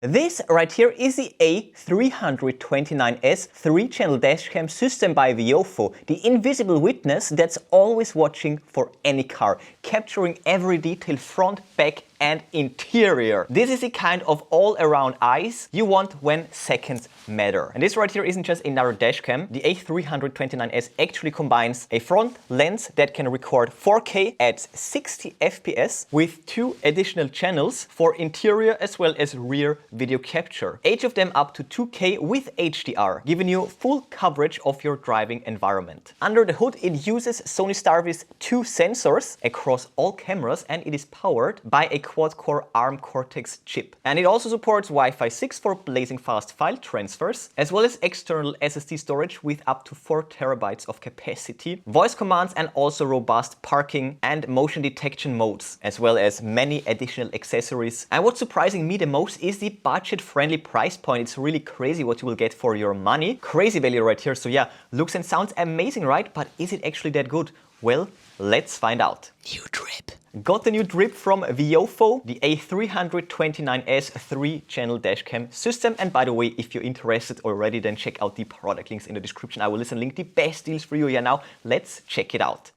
This right here is the A329S 3-channel dashcam system by Viofo, the invisible witness that's always watching for any car, capturing every detail front, back and interior. This is the kind of all-around eyes you want when seconds matter. And this right here isn't just another dashcam. The A329S actually combines a front lens that can record 4K at 60 FPS with 2 additional channels for interior as well as rear video capture. 8 of them up to 2K with HDR, giving you full coverage of your driving environment. Under the hood, it uses Sony STARVIS 2 sensors across all cameras, and it is powered by a Quad-Core ARM Cortex chip. And it also supports Wi-Fi 6 for blazing fast file transfers, as well as external SSD storage with up to 4 terabytes of capacity, voice commands and also robust parking and motion detection modes, as well as many additional accessories. And what's surprising me the most is the budget-friendly price point. It's really crazy what you will get for your money. Crazy value right here. So yeah, looks and sounds amazing, right? But is it actually that good? Well, let's find out. New drip. Got the new drip from Viofo, the A329S 3-channel dashcam system. And by the way, if you're interested already, then check out the product links in the description. I will link the best deals for you. Yeah, now let's check it out.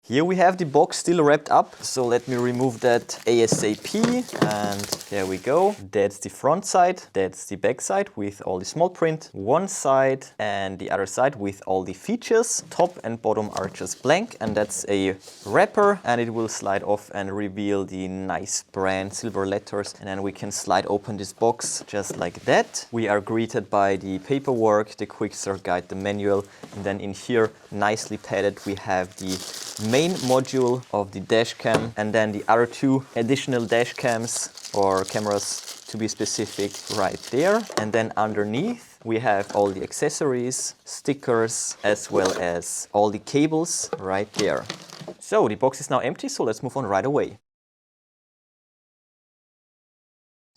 Here we have the box still wrapped up, so let me remove that ASAP, and there we go. That's the front side, that's the back side with all the small print, one side and the other side with all the features. Top and bottom are just blank, and that's a wrapper, and it will slide off and reveal the nice brand silver letters, and then we can slide open this box just like that. We are greeted by the paperwork, the quick start guide, the manual, and then in here, nicely padded, we have the main module of the dashcam, and then the other 2 additional dashcams, or cameras to be specific, right there. And then underneath we have all the accessories, stickers, as well as all the cables right there. So the box is now empty, so let's move on right away.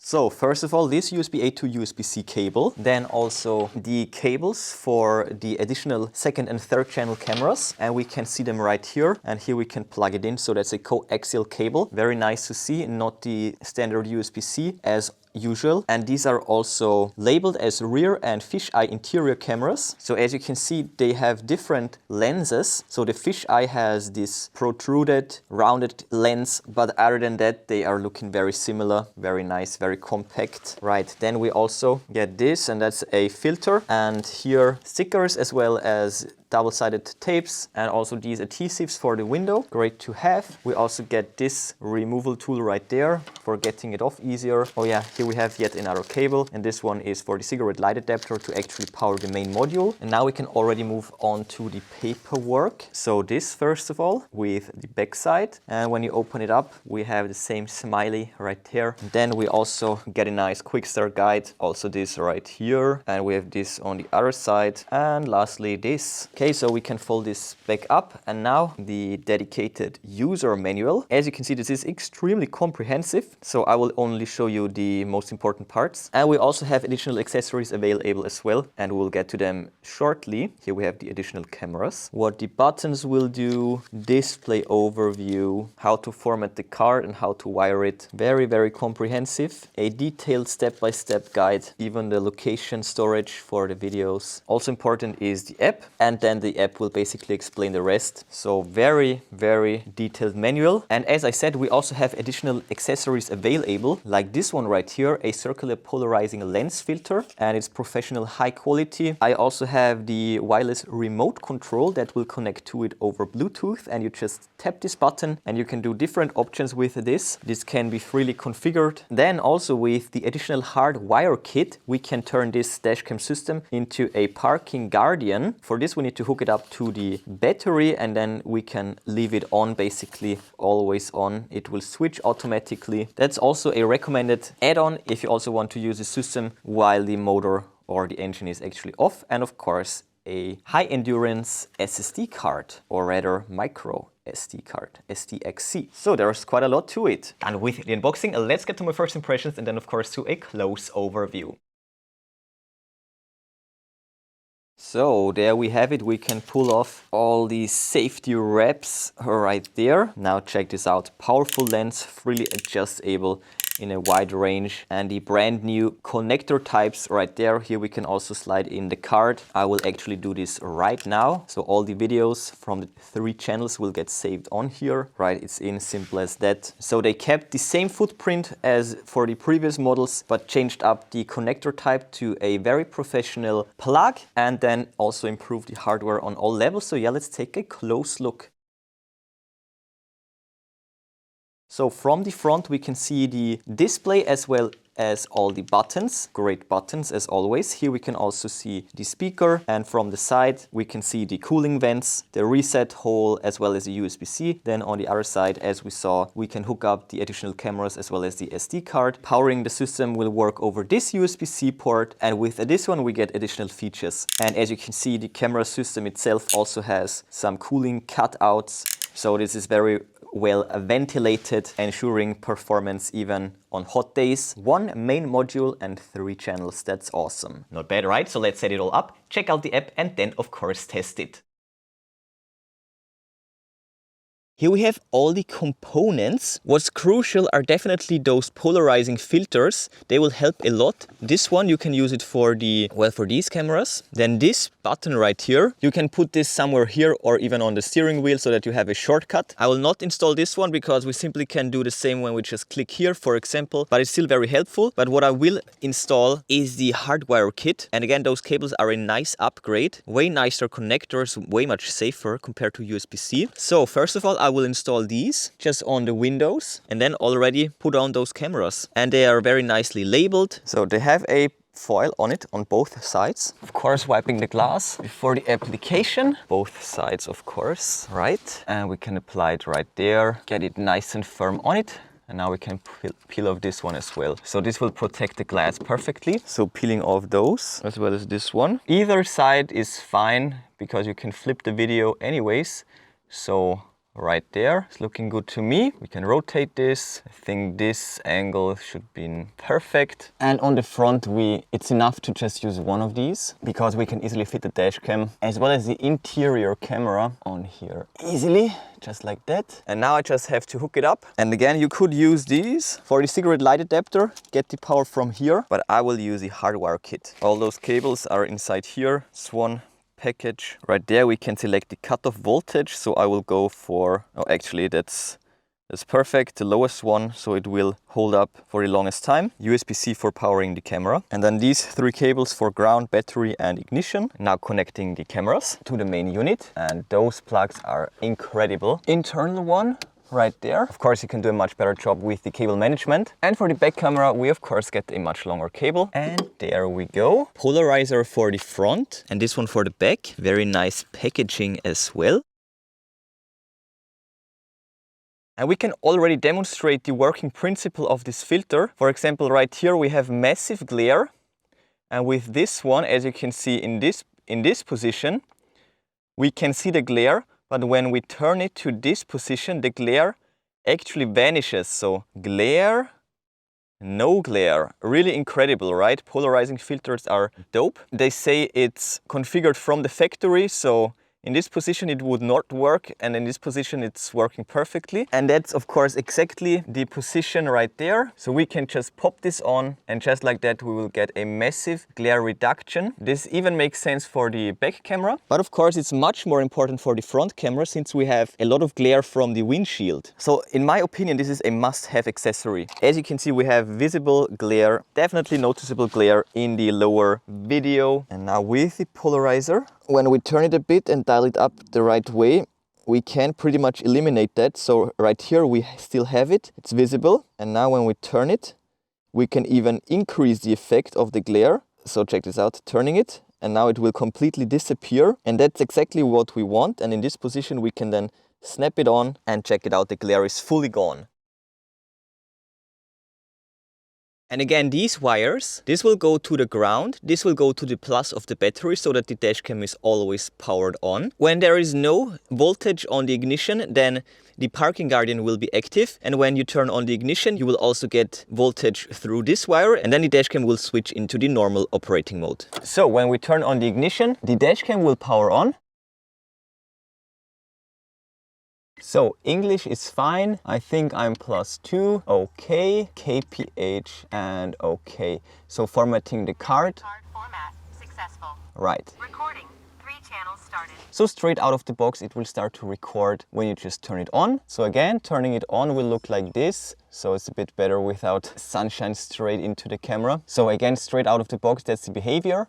So first of all, this USB A to USB-C cable, then also the cables for the additional 2nd and 3rd channel cameras, and we can see them right here, and here we can plug it in. So that's a coaxial cable, very nice to see, not the standard USB-C as usual. And these are also labeled as rear and fisheye interior cameras. So as you can see, they have different lenses. So the fisheye has this protruded, rounded lens, but other than that, they are looking very similar, very nice, very compact. Right, then we also get this, and that's a filter, and here stickers as well as double-sided tapes, and also these adhesives for the window, great to have. We also get this removal tool right there for getting it off easier. Oh yeah, here we have yet another cable, and this one is for the cigarette light adapter to actually power the main module. And now we can already move on to the paperwork. So this first of all with the back side, and when you open it up we have the same smiley right there. And then we also get a nice quick start guide, also this right here, and we have this on the other side, and lastly this. Okay, so we can fold this back up, and now the dedicated user manual. As you can see, this is extremely comprehensive, so I will only show you the most important parts. And we also have additional accessories available as well, and we'll get to them shortly. Here we have the additional cameras, what the buttons will do, display overview, how to format the card and how to wire it. Very, very comprehensive. A detailed step-by-step guide, even the location storage for the videos. Also important is the app, and then the app will basically explain the rest. So very, very detailed manual. And as I said, we also have additional accessories available, like this one right here, a circular polarizing lens filter, and it's professional high quality. I also have the wireless remote control that will connect to it over Bluetooth, and you just tap this button and you can do different options with this. This can be freely configured. Then also with the additional hard wire kit, we can turn this dashcam system into a parking guardian. For this we need to hook it up to the battery, and then we can leave it on, basically always on. It will switch automatically. That's also a recommended add-on if you also want to use the system while the motor or the engine is actually off. And of course a high endurance SSD card, or rather micro SD card, SDXC. So there's quite a lot to it. And with the unboxing, let's get to my first impressions, and then of course to a close overview. So there we have it. We can pull off all these safety wraps right there. Now check this out. Powerful lens, freely adjustable in a wide range, and the brand new connector types right there. Here we can also slide in the card. I will actually do this right now. So all the videos from the 3 channels will get saved on here. Right, it's in, simple as that. So they kept the same footprint as for the previous models, but changed up the connector type to a very professional plug, and then also improved the hardware on all levels. So yeah, let's take a close look. So from the front we can see the display as well as all the buttons. Great buttons as always. Here we can also see the speaker, and from the side we can see the cooling vents, the reset hole, as well as the USB-C. Then on the other side, as we saw, we can hook up the additional cameras as well as the SD card. Powering the system will work over this USB-C port, and with this one we get additional features. And as you can see, the camera system itself also has some cooling cutouts. So this is very well ventilated, ensuring performance even on hot days. 1 main module and 3 channels. That's awesome. Not bad, right? So let's set it all up, check out the app, and then of course test it. Here we have all the components. What's crucial are definitely those polarizing filters. They will help a lot. This one, you can use it for the, well, for these cameras. Then this button right here, you can put this somewhere here or even on the steering wheel so that you have a shortcut. I will not install this one because we simply can do the same when we just click here, for example, but it's still very helpful. But what I will install is the hardwire kit. And again, those cables are a nice upgrade. Way nicer connectors, way much safer compared to USB-C. So first of all, I will install these just on the windows and then already put on those cameras. And they are very nicely labeled. So they have a foil on it on both sides. Of course, wiping the glass before the application. Both sides, of course, right? And we can apply it right there, get it nice and firm on it. And now we can peel off this one as well. So this will protect the glass perfectly. So peeling off those as well as this one. Either side is fine because you can flip the video anyways. So right there, it's looking good to me. We can rotate this. I think this angle should be perfect. And on the front, it's enough to just use one of these because we can easily fit the dash cam as well as the interior camera on here easily, just like that. And now I just have to hook it up. And again, you could use these for the cigarette light adapter, get the power from here, but I will use the hardwire kit. All those cables are inside here. It's one package. Right there we can select the cutoff voltage, so I will go for, oh actually that's perfect, the lowest one, so it will hold up for the longest time. USB-C for powering the camera, and then these 3 cables for ground, battery and ignition. Now connecting the cameras to the main unit, and those plugs are incredible. Internal one right there. Of course, you can do a much better job with the cable management. And for the back camera, we of course get a much longer cable. And there we go. Polarizer for the front and this one for the back. Very nice packaging as well. And we can already demonstrate the working principle of this filter. For example, right here we have massive glare. And with this one, as you can see in this position, we can see the glare. But when we turn it to this position, the glare actually vanishes. So glare, no glare. Really incredible, right? Polarizing filters are dope. They say it's configured from the factory, so in this position it would not work, and in this position it's working perfectly. And that's of course exactly the position right there. So we can just pop this on, and just like that we will get a massive glare reduction. This even makes sense for the back camera, but of course it's much more important for the front camera since we have a lot of glare from the windshield. So in my opinion, this is a must-have accessory. As you can see, we have visible glare, definitely noticeable glare in the lower video. And now with the polarizer, when we turn it a bit and dial it up the right way, we can pretty much eliminate that. So right here we still have it, it's visible. And now when we turn it, we can even increase the effect of the glare. So check this out, turning it, and now it will completely disappear. And that's exactly what we want. And in this position we can then snap it on and check it out, the glare is fully gone. And again, these wires, this will go to the ground, this will go to the plus of the battery so that the dashcam is always powered on. When there is no voltage on the ignition, then the parking guardian will be active, and when you turn on the ignition, you will also get voltage through this wire, and then the dashcam will switch into the normal operating mode. So when we turn on the ignition, the dashcam will power on. So English is fine. I think I'm +2. Okay. KPH and okay. So formatting the card. Card format successful. Right. Recording. 3 channels started. So straight out of the box, it will start to record when you just turn it on. So again, turning it on will look like this. So it's a bit better without sunshine straight into the camera. So again, straight out of the box, that's the behavior.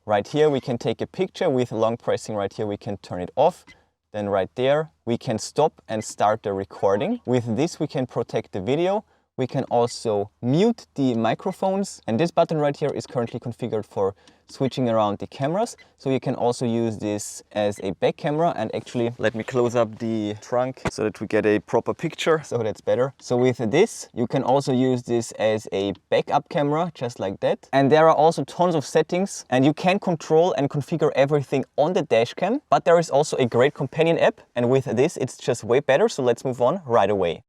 Right here, we can take a picture. With long pressing right here, we can turn it off. Then right there, we can stop and start the recording. With this, we can protect the video. We can also mute the microphones. And this button right here is currently configured for switching around the cameras. So you can also use this as a back camera. And actually, let me close up the trunk so that we get a proper picture. So that's better. So with this, you can also use this as a backup camera, just like that. And there are also tons of settings, and you can control and configure everything on the dashcam. But there is also a great companion app. And with this, it's just way better. So let's move on right away.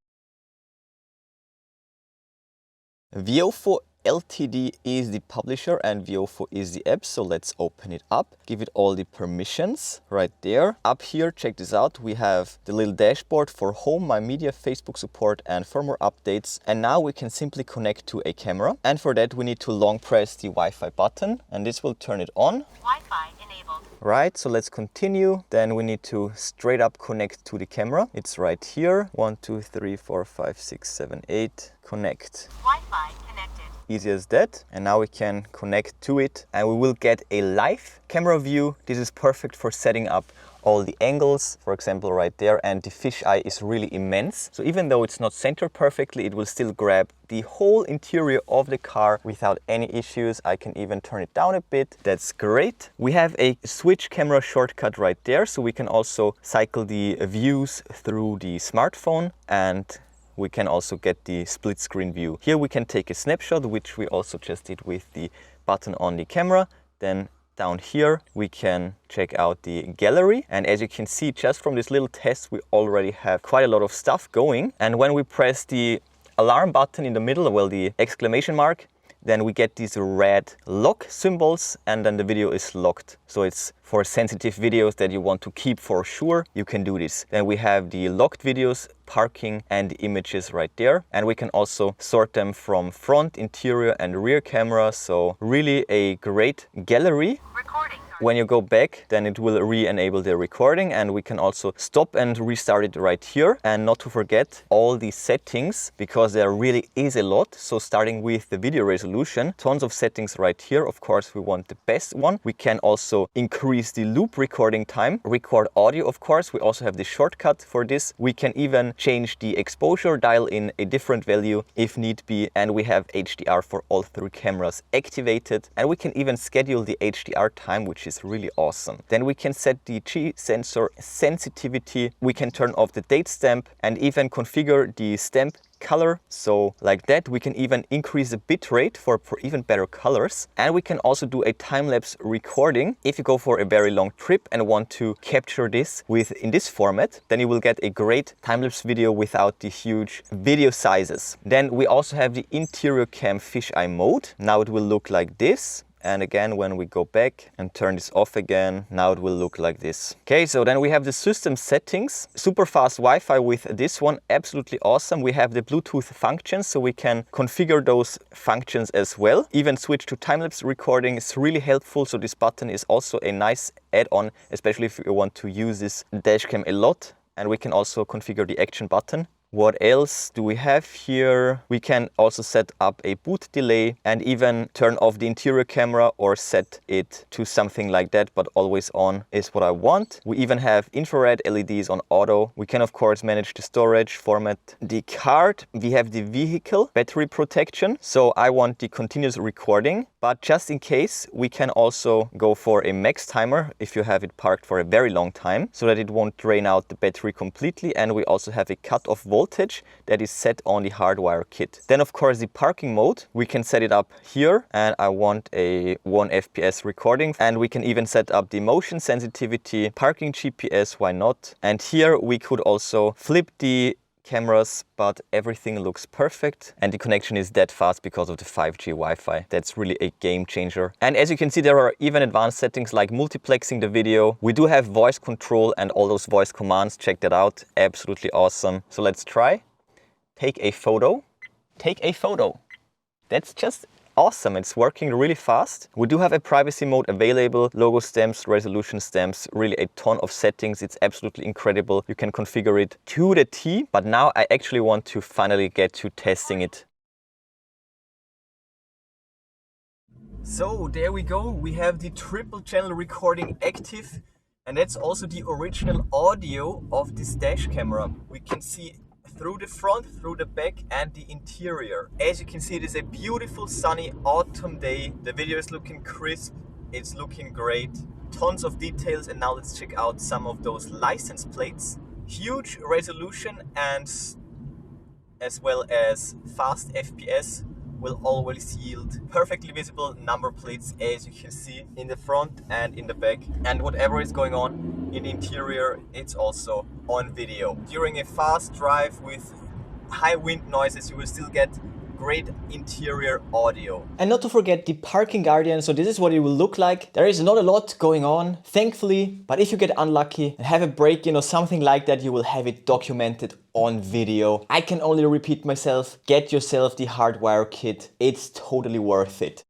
Viofo Ltd is the publisher and Viofo is the app, so let's open it up, give it all the permissions right there. Up here, check this out, we have the little dashboard for home, my media, Facebook support and firmware updates, and now we can simply connect to a camera, and for that we need to long press the Wi-Fi button and this will turn it on. Wi-Fi enabled. Right, so let's continue. Then we need to straight up connect to the camera. It's right here. 1, 2, 3, 4, 5, 6, 7, 8. Connect. Wi-Fi connected. Easy as that. And now we can connect to it and we will get a live camera view. This is perfect for setting up all the angles, for example, right there, and the fisheye is really immense. So even though it's not centered perfectly, it will still grab the whole interior of the car without any issues. I can even turn it down a bit. That's great. We have a switch camera shortcut right there, so we can also cycle the views through the smartphone, and we can also get the split screen view. Here we can take a snapshot, which we also just did with the button on the camera. Then down here, we can check out the gallery. And as you can see, just from this little test, we already have quite a lot of stuff going. And when we press the alarm button in the middle, well, the exclamation mark, then we get these red lock symbols and then the video is locked. So it's for sensitive videos that you want to keep for sure, you can do this. Then we have the locked videos, parking and the images right there. And we can also sort them from front, interior and rear camera. So really a great gallery. Recording. When you go back, then it will re-enable the recording, and we can also stop and restart it right here. And not to forget all the settings, because there really is a lot. So starting with the video resolution, tons of settings right here. Of course, we want the best one. We can also increase the loop recording time, record audio, of course. We also have the shortcut for this. We can even change the exposure, dial in a different value if need be. And we have HDR for all 3 cameras activated. And we can even schedule the HDR time, which is really awesome. Then we can set the G sensor sensitivity. We can turn off the date stamp and even configure the stamp color. So like that, we can even increase the bit rate for even better colors. And we can also do a time-lapse recording. If you go for a very long trip and want to capture this in this format, then you will get a great time-lapse video without the huge video sizes. Then we also have the interior cam fisheye mode. Now it will look like this. And again, when we go back and turn this off again, now it will look like this. Okay, so then we have the system settings. Super fast Wi-Fi with this one, absolutely awesome. We have the Bluetooth functions, so we can configure those functions as well. Even switch to time-lapse recording is really helpful. So this button is also a nice add-on, especially if you want to use this dashcam a lot. And we can also configure the action button. What else do we have here? We can also set up a boot delay and even turn off the interior camera or set it to something like that, but always on is what I want. We even have infrared LEDs on auto. We can of course manage the storage, format the card. We have the vehicle battery protection. So I want the continuous recording, but just in case, we can also go for a max timer if you have it parked for a very long time so that it won't drain out the battery completely. And we also have a cutoff voltage voltage that is set on the hardwire kit. Then of course the parking mode, we can set it up here, and I want a 1 FPS recording, and we can even set up the motion sensitivity, parking GPS, why not? And here we could also flip the cameras, but everything looks perfect and the connection is that fast because of the 5G Wi-Fi. That's really a game changer. And as you can see, there are even advanced settings like multiplexing the video. We do have voice control and all those voice commands. Check that out. Absolutely awesome. So let's try. Take a photo. Take a photo. That's just awesome. It's working really fast. We do have a privacy mode available, logo stamps, resolution stamps, really a ton of settings. It's absolutely incredible. You can configure it to the T, but now I actually want to finally get to testing it. So there we go. We have the triple channel recording active, and that's also the original audio of this dash camera. We can see through the front, through the back and the interior. As you can see, it is a beautiful sunny autumn day. The video is looking crisp, it's looking great. Tons of details, and now let's check out some of those license plates. Huge resolution and as well as fast FPS will always yield perfectly visible number plates, as you can see in the front and in the back. And whatever is going on in the interior, it's also on video. During a fast drive with high wind noises, you will still get great interior audio. And not to forget the parking guardian. So this is what it will look like. There is not a lot going on, thankfully, but if you get unlucky and have a break-in or something like that, you will have it documented on video. I can only repeat myself, get yourself the hardwire kit. It's totally worth it.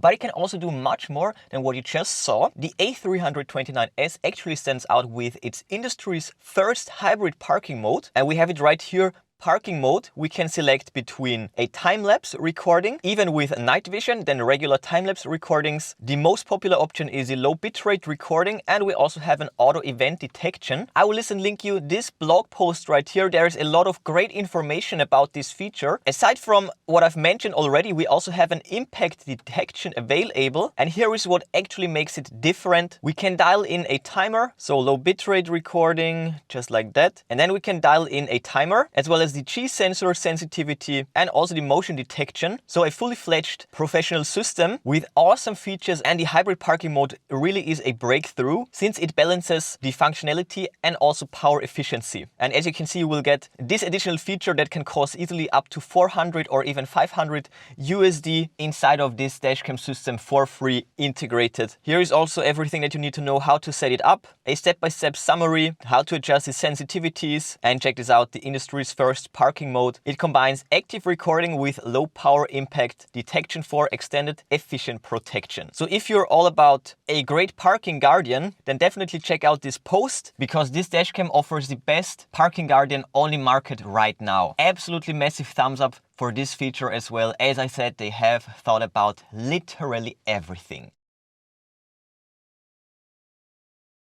But it can also do much more than what you just saw. The A329S actually stands out with its industry's first hybrid parking mode, and we have it right here. Parking mode, we can select between a time-lapse recording, even with night vision, then regular time-lapse recordings. The most popular option is the low bitrate recording, and we also have an auto event detection. I will link you this blog post right here. There is a lot of great information about this feature. Aside from what I've mentioned already, we also have an impact detection available, and here is what actually makes it different. We can dial in a timer, so low bitrate recording, just like that, and then we can dial in a timer, as well as the G sensor sensitivity and also the motion detection. So a fully fledged professional system with awesome features, and the hybrid parking mode really is a breakthrough since it balances the functionality and also power efficiency. And as you can see, you will get this additional feature that can cost easily up to 400 or even 500 USD inside of this dashcam system for free integrated. Here is also everything that you need to know how to set it up, a step-by-step summary, how to adjust the sensitivities, and check this out, the industry's first parking mode. It combines active recording with low power impact detection for extended efficient protection. So if you're all about a great parking guardian, then definitely check out this post, because this dashcam offers the best parking guardian on the market right now. Absolutely massive thumbs up for this feature as well. As I said, they have thought about literally everything.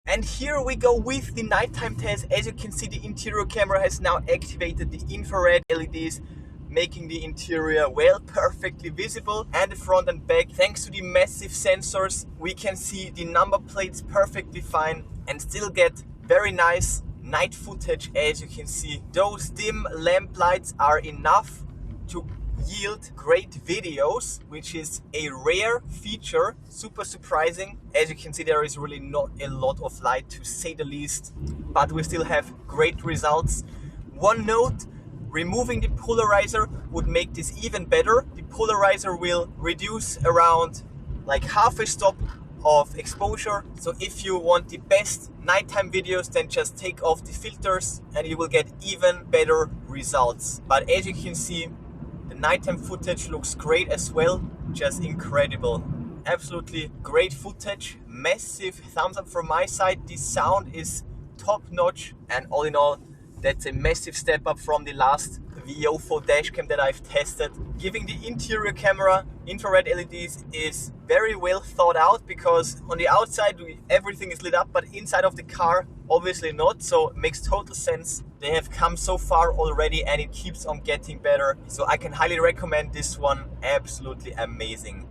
And here we go with the nighttime test. As you can see, the interior camera has now activated the infrared LEDs, making the interior perfectly visible, and the front and back. Thanks to the massive sensors, we can see the number plates perfectly fine and still get very nice night footage. As you can see, those dim lamp lights are enough to yield great videos, which is a rare feature, super surprising. As you can see, there is really not a lot of light, to say the least, but we still have great results. One note, removing the polarizer would make this even better. The polarizer will reduce around like half a stop of exposure. So if you want the best nighttime videos, then just take off the filters and you will get even better results. But as you can see, the nighttime footage looks great as well, just incredible. Absolutely great footage. Massive thumbs up from my side. The sound is top notch, and all in all, that's a massive step up from the last Viofo dashcam that I've tested. Giving the interior camera infrared LEDs is very well thought out, because on the outside everything is lit up, but inside of the car obviously not, so it makes total sense. They have come so far already and it keeps on getting better, so I can highly recommend this one. Absolutely amazing.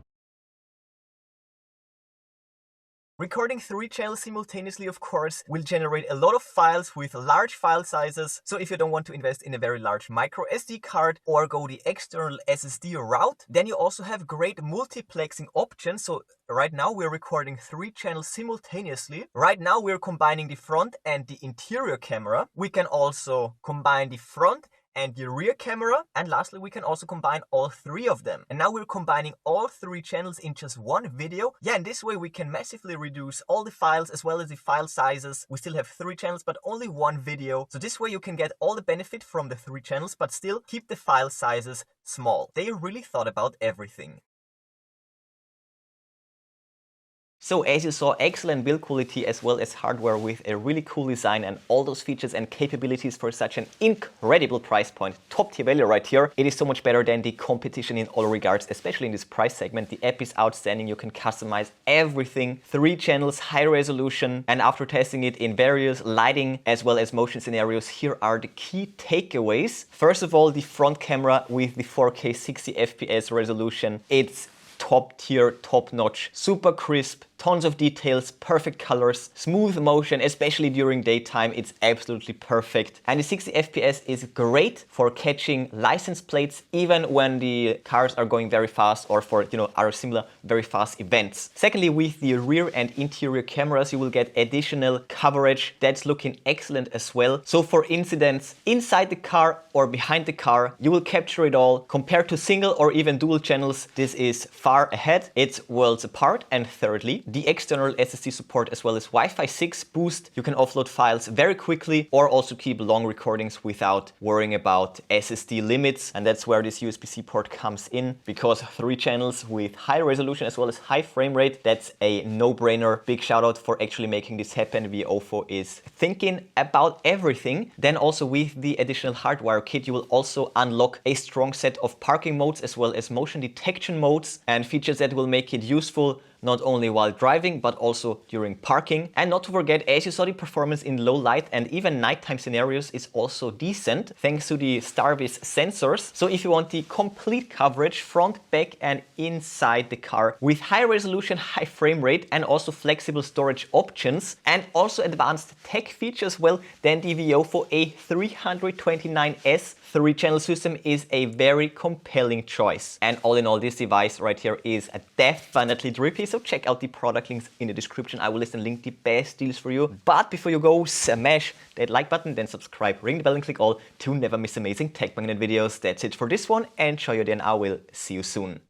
Recording 3 channels simultaneously, of course, will generate a lot of files with large file sizes. So if you don't want to invest in a very large micro SD card or go the external SSD route, then you also have great multiplexing options. So right now we're recording 3 channels simultaneously. Right now we're combining the front and the interior camera. We can also combine the front and the rear camera, and lastly we can also combine all 3 of them. And now we're combining all 3 channels in just one video. Yeah, and this way we can massively reduce all the files as well as the file sizes. We still have 3 channels but only one video, so this way you can get all the benefit from the 3 channels but still keep the file sizes small. They really thought about everything. So as you saw, excellent build quality as well as hardware with a really cool design and all those features and capabilities for such an incredible price point. Top tier value right here. It is so much better than the competition in all regards, especially in this price segment. The app is outstanding. You can customize everything. 3 channels, high resolution, and after testing it in various lighting as well as motion scenarios, here are the key takeaways. First of all, the front camera with the 4K 60 FPS resolution. It's top tier, top notch, super crisp, tons of details, perfect colors, smooth motion, especially during daytime. It's absolutely perfect. And the 60 FPS is great for catching license plates, even when the cars are going very fast or for, other similar very fast events. Secondly, with the rear and interior cameras, you will get additional coverage. That's looking excellent as well. So for incidents inside the car or behind the car, you will capture it all. Compared to single or even dual channels, this is far ahead. It's worlds apart. And thirdly, the external SSD support as well as Wi-Fi 6 boost. You can offload files very quickly or also keep long recordings without worrying about SSD limits. And that's where this USB-C port comes in, because 3 channels with high resolution as well as high frame rate, that's a no-brainer. Big shout out for actually making this happen. Viofo is thinking about everything. Then also with the additional hardware kit, you will also unlock a strong set of parking modes as well as motion detection modes and features that will make it useful not only while driving, but also during parking. And not to forget, as you saw, the performance in low light and even nighttime scenarios is also decent, thanks to the STARVIS sensors. So if you want the complete coverage, front, back, and inside the car, with high resolution, high frame rate, and also flexible storage options, and also advanced tech features, well, then the Viofo A329S 3-channel system is a very compelling choice. And all in all, this device right here is definitely drippy. So check out the product links in the description. I will list and link the best deals for you. But before you go, smash that like button, then subscribe, ring the bell and click all to never miss amazing tech magnet videos. That's it for this one. Enjoy your day and I will see you soon.